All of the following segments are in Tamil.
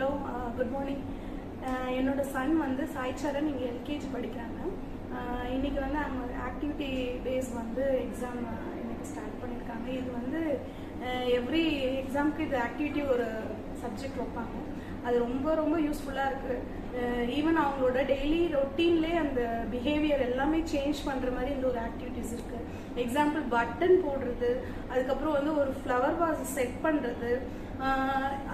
Hello good morning. என்னோட சன் வந்து சாய் சரண் இங்கே எல்கேஜி படிக்கிறாங்க. இன்னைக்கு வந்து அவங்க ஆக்டிவிட்டி பேஸ் வந்து எக்ஸாம் இன்னைக்கு ஸ்டார்ட் பண்ணியிருக்காங்க. இது வந்து எவ்ரி எக்ஸாமுக்கு இது ஆக்டிவிட்டி ஒரு சப்ஜெக்ட் வைப்பாங்க. அது ரொம்ப ரொம்ப யூஸ்ஃபுல்லாக இருக்குது. ஈவன் அவங்களோட டெய்லி ரொட்டீன்லேயே அந்த பிஹேவியர் எல்லாமே சேஞ்ச் பண்ணுற மாதிரி இந்த ஒரு ஆக்டிவிட்டிஸ் இருக்குது. எக்ஸாம்பிள் பட்டன் போடுறது, அதுக்கப்புறம் வந்து ஒரு ஃப்ளவர் வாஸ் செட் பண்ணுறது,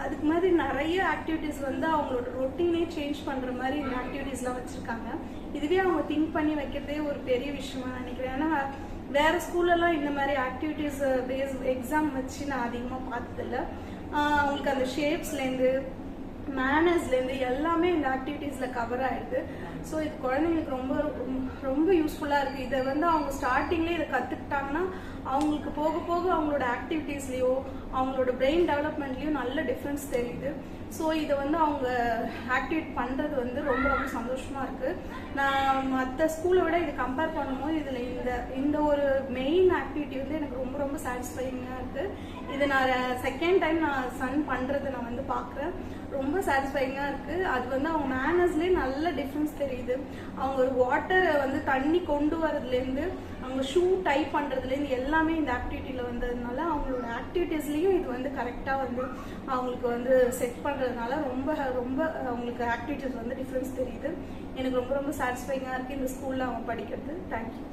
அதுக்கு மாதிரி நிறைய ஆக்டிவிட்டிஸ் வந்து அவங்களோட ரொட்டீனே சேஞ்ச் பண்ணுற மாதிரி இந்த ஆக்டிவிட்டிஸ்லாம் வச்சுருக்காங்க. இதுவே அவங்க திங்க் பண்ணி வைக்கிறதே ஒரு பெரிய விஷயமா நினைக்கிறேன். ஏன்னா வேறு ஸ்கூல்லலாம் இந்த மாதிரி ஆக்டிவிட்டிஸ் பேஸ் எக்ஸாம் வச்சு நான் அதிகமாக பார்த்ததில்ல. அவங்களுக்கு அந்த ஷேப்ஸ்லேருந்து மேனர்ஸ்லேருந்து எல்லாமே இந்த ஆக்டிவிட்டீஸில் கவர் ஆகிடுது. ஸோ இது குழந்தைங்களுக்கு ரொம்ப ரொம்ப யூஸ்ஃபுல்லாக இருக்குது. இதை வந்து அவங்க ஸ்டார்டிங்லேயே இதை கற்றுக்கிட்டாங்கன்னா அவங்களுக்கு போக போக அவங்களோட ஆக்டிவிட்டீஸ்லேயோ அவங்களோட பிரெயின் டெவலப்மெண்ட்லேயும் நல்ல டிஃப்ரென்ஸ் தெரியுது. ஸோ இதை வந்து அவங்க ஆக்டிவேட் பண்ணுறது வந்து ரொம்ப ரொம்ப சந்தோஷமாக இருக்குது. நான் மற்ற ஸ்கூலை விட இது கம்பேர் பண்ணும்போது இதில் இந்த ஒரு மெயின் ஆக்டிவிட்டி வந்து எனக்கு ரொம்ப ரொம்ப சாட்டிஸ்ஃபைங்காக இருக்குது. இது நான் செகண்ட் டைம் நான் சன் பண்ணுறதை நான் வந்து பார்க்குறேன். ரொம்ப சாட்டிஸ்ஃபைங்காக இருக்குது. அது வந்து அவங்க மேனர்ஸ்லேயே நல்ல டிஃப்ரென்ஸ் தெரியுது. அவங்க ஒரு வாட்டரை வந்து தண்ணி கொண்டு வரதுலேருந்து அவங்க ஷூ டைப் பண்ணுறதுலேருந்து எல்லாமே இந்த ஆக்டிவிட்டியில் வந்ததுனால அவங்களோட ஆக்டிவிட்டீஸ்லேயும் இது வந்து கரெக்டாக வந்து அவங்களுக்கு வந்து செட் பண்ணுறதுனால ரொம்ப ரொம்ப அவங்களுக்கு ஆக்டிவிட்டீஸ் வந்து டிஃப்ரென்ஸ் தெரியுது. எனக்கு ரொம்ப ரொம்ப சாட்டிஸ்ஃபைங்காக இருக்குது இந்த ஸ்கூலில் அவங்க படிக்கிறது. தேங்க்யூ.